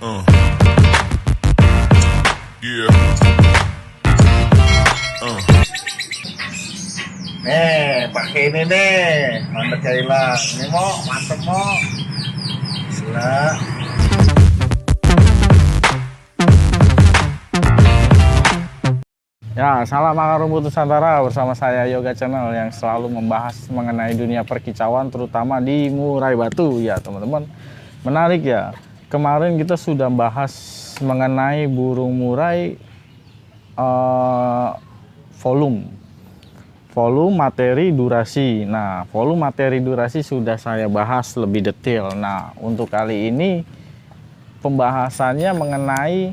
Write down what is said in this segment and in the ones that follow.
Uh, yeah. Uh. Nih, pakai ini nih. Mantap Kaila. Ini mau, mantep mau. Gila. Ya, salam akar rumput Nusantara bersama saya Yoga Channel yang selalu membahas mengenai dunia perkicauan terutama di murai batu ya teman-teman. Menarik ya. Kemarin kita sudah bahas mengenai burung murai volume, materi, durasi. Nah, volume, materi, durasi sudah saya bahas lebih detail. Nah, untuk kali ini pembahasannya mengenai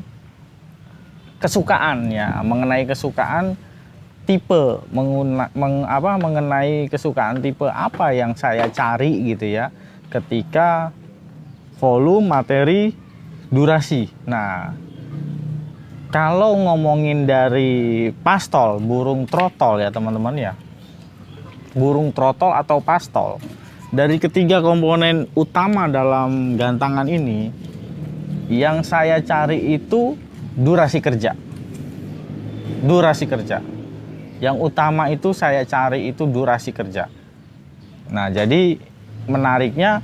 kesukaan ya, mengenai kesukaan tipe, mengenai kesukaan tipe apa yang saya cari gitu ya, ketika volume, materi, durasi. Nah, kalau ngomongin dari pastol, burung trotol ya teman-teman ya, burung trotol atau pastol, dari ketiga komponen utama dalam gantangan ini, yang saya cari itu durasi kerja. Durasi kerja. Yang utama itu saya cari itu durasi kerja. Nah, jadi menariknya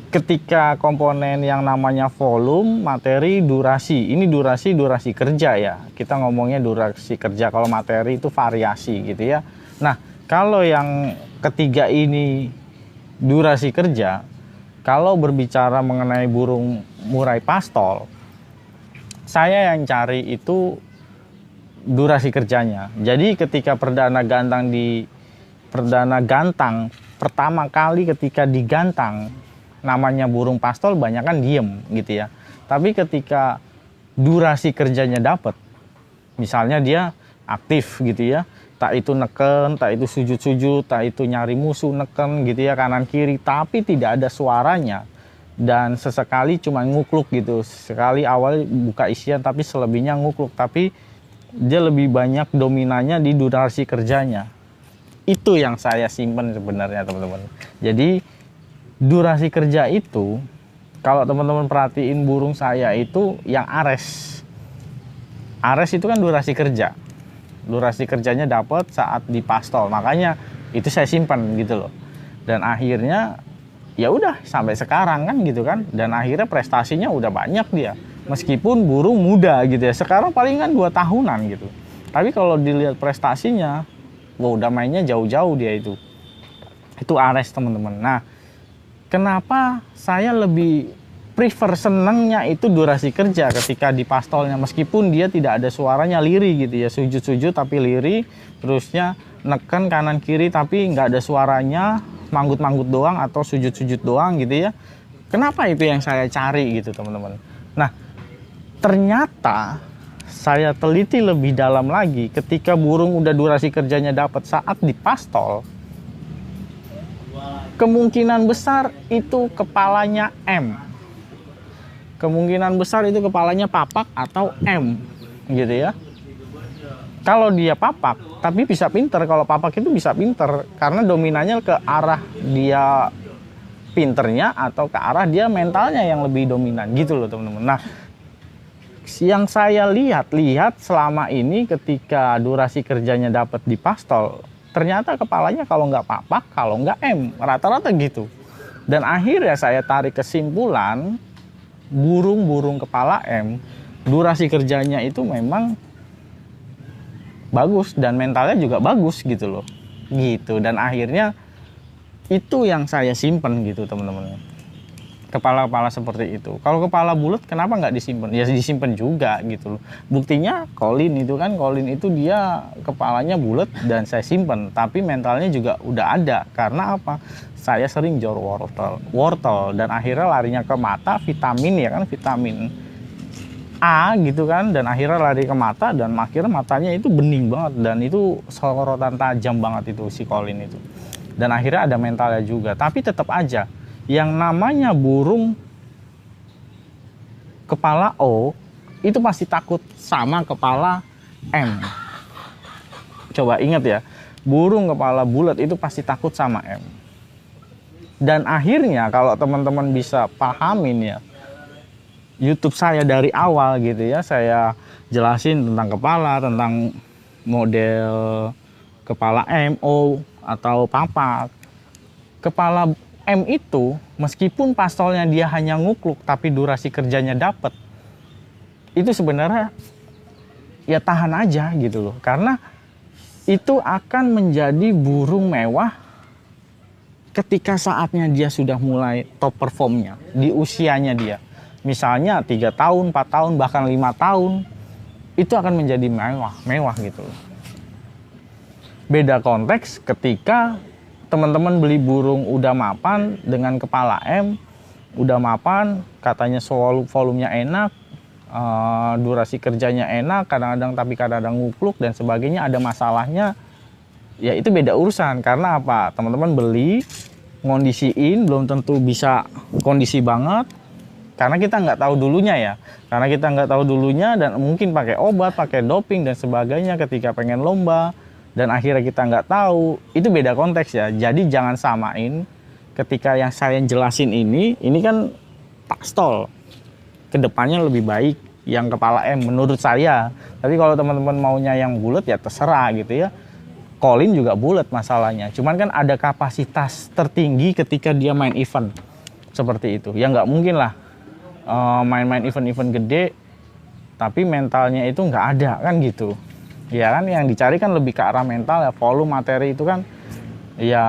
ketika komponen yang namanya volume, materi, durasi. Ini durasi kerja ya. Kita ngomongnya durasi kerja. Kalau materi itu variasi gitu ya. Nah, kalau yang ketiga ini durasi kerja, kalau berbicara mengenai burung murai pastol, saya yang cari itu durasi kerjanya. Jadi ketika perdana gantang pertama kali ketika digantang, namanya burung pastol banyak kan diem gitu ya. Tapi ketika durasi kerjanya dapat, misalnya dia aktif gitu ya, tak itu neken, tak itu sujud-sujud, tak itu nyari musuh neken gitu ya kanan kiri, tapi tidak ada suaranya. Dan sesekali cuma ngukluk gitu, sekali awal buka isian tapi selebihnya ngukluk, tapi dia lebih banyak dominannya di durasi kerjanya. Itu yang saya simpen sebenarnya teman-teman. Jadi durasi kerja itu, kalau teman-teman perhatiin burung saya itu yang ares. Ares itu kan durasi kerja. Durasi kerjanya dapat saat di pastol, makanya itu saya simpan gitu loh. Dan akhirnya ya udah sampai sekarang kan gitu kan, dan akhirnya prestasinya udah banyak dia, meskipun burung muda gitu ya, sekarang palingan 2 tahunan gitu, tapi kalau dilihat prestasinya, wah udah mainnya jauh-jauh dia itu Ares teman-teman. Nah, kenapa saya lebih prefer, senengnya itu durasi kerja ketika di pastolnya, meskipun dia tidak ada suaranya, liri gitu ya, sujud-sujud tapi liri, terusnya neken kanan kiri tapi nggak ada suaranya, manggut-manggut doang atau sujud-sujud doang gitu ya. Kenapa itu yang saya cari gitu teman-teman. Nah, ternyata saya teliti lebih dalam lagi, ketika burung udah durasi kerjanya dapat saat di pastol, kemungkinan besar itu kepalanya M. Kemungkinan besar itu kepalanya papak atau M gitu ya. Kalau dia papak, tapi bisa pinter. Kalau papak itu bisa pinter, karena dominannya ke arah dia pinternya atau ke arah dia mentalnya yang lebih dominan gitu loh teman-teman. Nah, yang saya lihat selama ini ketika durasi kerjanya dapat di pastol, ternyata kepalanya kalau nggak papak, kalau nggak M, rata-rata gitu. Dan akhirnya saya tarik kesimpulan, burung-burung kepala M, durasi kerjanya itu memang bagus dan mentalnya juga bagus gitu loh, gitu. Dan akhirnya itu yang saya simpen gitu teman-teman, kepala-kepala seperti itu. Kalau kepala bulat kenapa nggak disimpan? Ya disimpan juga gitu loh. Buktinya Colin itu dia kepalanya bulat dan saya simpen, tapi mentalnya juga udah ada. Karena apa? Saya sering jor wortel dan akhirnya larinya ke mata, vitamin ya kan, vitamin A gitu kan, dan akhirnya lari ke mata, dan akhirnya matanya itu bening banget, dan itu sorotan tajam banget itu si Colin itu. Dan akhirnya ada mentalnya juga. Tapi tetap aja yang namanya burung kepala O itu pasti takut sama kepala M. Coba ingat ya, burung kepala bulat itu pasti takut sama M. Dan akhirnya kalau teman-teman bisa pahamin ya, YouTube saya dari awal gitu ya, saya jelasin tentang kepala, tentang model kepala M, O, atau papat. Kepala M itu meskipun pastolnya dia hanya ngukluk tapi durasi kerjanya dapat, itu sebenarnya ya tahan aja gitu loh, karena itu akan menjadi burung mewah ketika saatnya dia sudah mulai top performnya di usianya dia. Misalnya 3 tahun, 4 tahun, bahkan 5 tahun, itu akan menjadi mewah gitu loh. Beda konteks ketika teman-teman beli burung udah mapan dengan kepala M, udah mapan, katanya volumenya enak, durasi kerjanya enak, kadang-kadang ngukluk dan sebagainya, ada masalahnya, ya itu beda urusan. Karena apa? Teman-teman beli, ngondisiin, belum tentu bisa kondisi banget, karena kita nggak tahu dulunya ya. Karena kita nggak tahu dulunya dan mungkin pakai obat, pakai doping dan sebagainya ketika pengen lomba, dan akhirnya kita nggak tahu, itu beda konteks ya. Jadi jangan samain ketika yang saya jelasin ini kan pastol. Kedepannya lebih baik yang kepala M menurut saya. Tapi kalau teman-teman maunya yang bulat ya terserah gitu ya. Colin juga bulat masalahnya. Cuman kan ada kapasitas tertinggi ketika dia main event seperti itu. Ya nggak mungkin lah main-main event-event gede tapi mentalnya itu nggak ada kan gitu. Ya kan yang dicari kan lebih ke arah mental ya, volume materi itu kan ya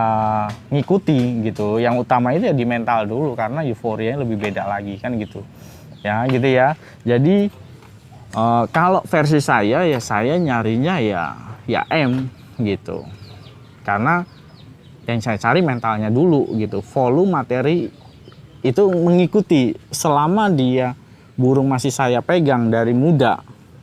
ngikuti gitu. Yang utama itu ya di mental dulu karena euforianya lebih beda lagi kan gitu. Ya gitu ya. Jadi kalau versi saya ya saya nyarinya ya M gitu. Karena yang saya cari mentalnya dulu gitu. Volume materi itu mengikuti selama dia burung masih saya pegang dari muda.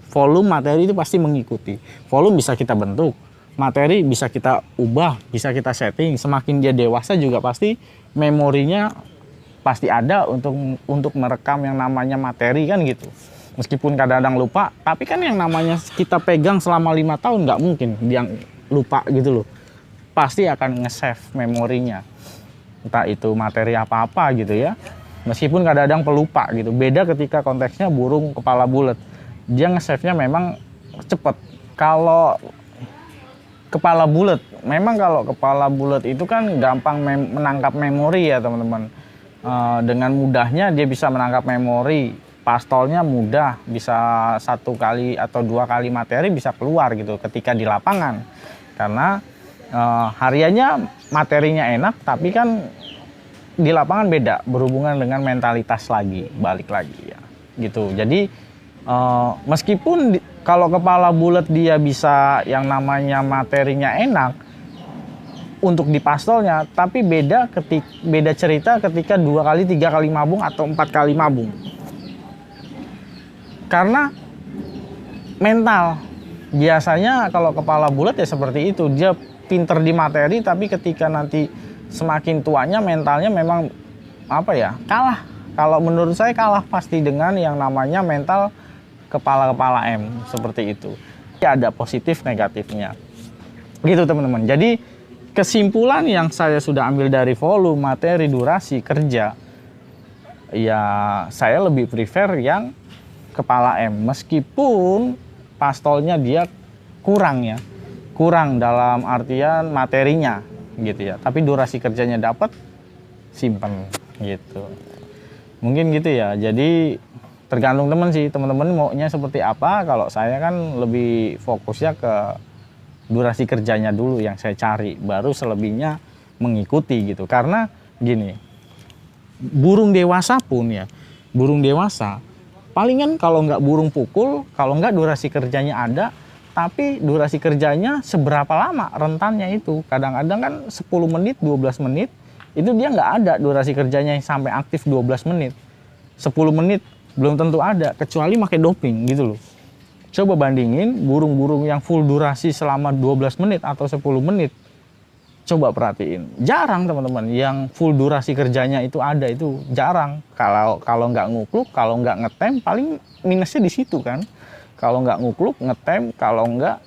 Volume materi itu pasti mengikuti. Volume bisa kita bentuk, materi bisa kita ubah, bisa kita setting. Semakin dia dewasa juga pasti memorinya pasti ada untuk merekam yang namanya materi kan gitu. Meskipun kadang-kadang lupa, tapi kan yang namanya kita pegang selama 5 tahun nggak mungkin dia lupa gitu loh. Pasti akan nge-save memorinya. Entah itu materi apa-apa gitu ya. Meskipun kadang-kadang pelupa gitu. Beda ketika konteksnya burung kepala bulat. Dia nge-save-nya memang cepet. Kalau kepala bulat, memang kalau kepala bulat itu kan gampang menangkap memori ya teman-teman. Dengan mudahnya dia bisa menangkap memori. Pastolnya mudah, bisa 1 kali atau 2 kali materi bisa keluar gitu ketika di lapangan. Karena hariannya materinya enak, tapi kan di lapangan beda, berhubungan dengan mentalitas lagi, balik lagi ya gitu. Jadi meskipun kalau kepala bulat dia bisa yang namanya materinya enak untuk di pastolnya, tapi beda cerita ketika 2 kali, 3 kali mabung atau 4 kali mabung. Karena mental biasanya kalau kepala bulat ya seperti itu, dia pinter di materi tapi ketika nanti semakin tuanya mentalnya memang apa ya, kalah. Kalau menurut saya kalah pasti dengan yang namanya mental kepala M seperti itu. Ya ada positif negatifnya. Gitu teman-teman. Jadi kesimpulan yang saya sudah ambil dari volume, materi, durasi, kerja, ya saya lebih prefer yang kepala M. Meskipun pastolnya dia kurang ya. Kurang dalam artian materinya gitu ya. Tapi durasi kerjanya dapat, simpen gitu. Mungkin gitu ya. Jadi tergantung teman sih, teman-teman maunya seperti apa. Kalau saya kan lebih fokusnya ke durasi kerjanya dulu yang saya cari, baru selebihnya mengikuti gitu. Karena gini, burung dewasa pun ya, burung dewasa palingan kalau nggak burung pukul, kalau nggak durasi kerjanya ada, tapi durasi kerjanya seberapa lama rentannya itu. Kadang-kadang kan 10 menit, 12 menit, itu dia nggak ada durasi kerjanya yang sampai aktif 12 menit. 10 menit belum tentu ada, kecuali pakai doping gitu loh. Coba bandingin burung-burung yang full durasi selama 12 menit atau 10 menit. Coba perhatiin, jarang teman-teman yang full durasi kerjanya itu ada, itu jarang. Kalau nggak ngukluk, kalau nggak ngetem, paling minusnya di situ kan. Kalau nggak ngukluk, ngetem, kalau nggak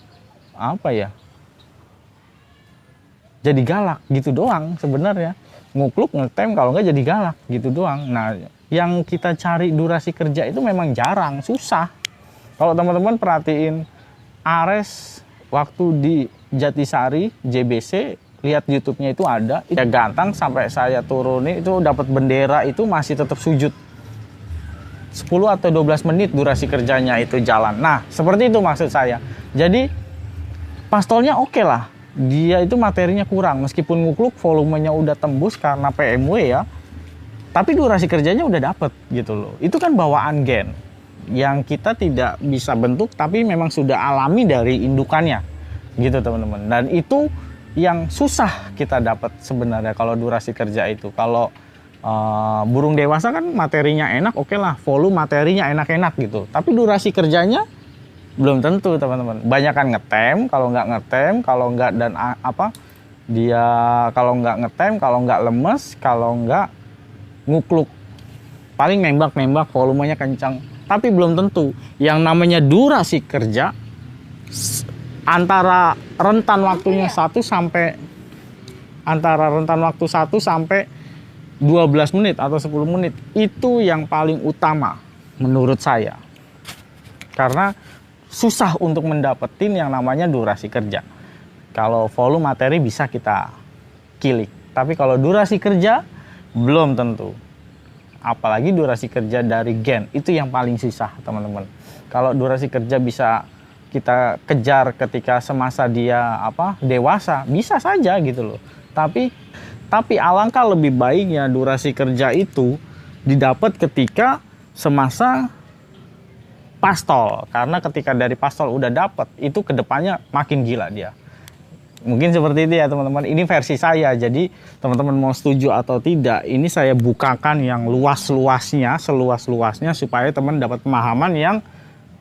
apa ya, jadi galak gitu doang sebenarnya. Ngukluk, ngetem, kalau nggak jadi galak gitu doang. Nah yang kita cari durasi kerja itu memang jarang, susah. Kalau teman-teman perhatiin Ares waktu di Jatisari JBC, lihat YouTube-nya itu ada, ya gantang sampai saya turunin itu dapat bendera itu masih tetap sujud. 10 atau 12 menit durasi kerjanya itu jalan. Nah, seperti itu maksud saya. Jadi pastolnya oke lah. Dia itu materinya kurang meskipun ngukluk volumenya udah tembus karena PMW ya. Tapi durasi kerjanya udah dapet gitu loh. Itu kan bawaan gen yang kita tidak bisa bentuk tapi memang sudah alami dari indukannya. Gitu teman-teman. Dan itu yang susah kita dapat sebenarnya kalau durasi kerja itu. Kalau burung dewasa kan materinya enak, oke lah, volume materinya enak-enak gitu. Tapi durasi kerjanya belum tentu teman-teman. Banyak kan ngetem, kalau nggak dan dia kalau nggak ngetem, kalau nggak lemes, kalau nggak ngukluk. Paling nembak-nembak volumenya kencang. Tapi belum tentu. Yang namanya durasi kerja antara rentan waktunya 1 sampai 12 menit atau 10 menit itu yang paling utama menurut saya. Karena susah untuk mendapetin yang namanya durasi kerja. Kalau volume materi bisa kita kilik, tapi kalau durasi kerja belum tentu. Apalagi durasi kerja dari gen, itu yang paling susah teman-teman. Kalau durasi kerja bisa kita kejar ketika semasa dia dewasa, bisa saja gitu loh. Tapi alangkah lebih baiknya durasi kerja itu didapat ketika semasa pastol. Karena ketika dari pastol udah dapat, itu kedepannya makin gila dia. Mungkin seperti itu ya teman-teman. Ini versi saya. Jadi teman-teman mau setuju atau tidak, ini saya bukakan yang luas-luasnya, seluas-luasnya supaya teman dapat pemahaman yang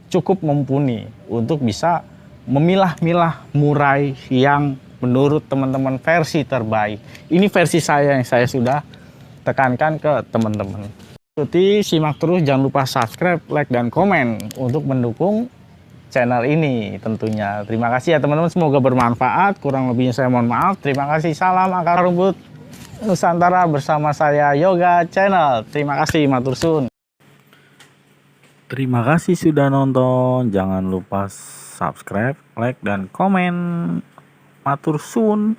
cukup mumpuni untuk bisa memilah-milah murai yang menurut teman-teman versi terbaik. Ini versi saya yang saya sudah tekankan ke teman-teman. Ikuti, simak terus, jangan lupa subscribe, like, dan komen untuk mendukung channel ini tentunya. Terima kasih ya teman-teman, semoga bermanfaat. Kurang lebihnya saya mohon maaf. Terima kasih, salam akar rumput Nusantara bersama saya Yoga Channel. Terima kasih, matur suwun. Terima kasih sudah nonton. Jangan lupa subscribe, like, dan komen. Matur suwun.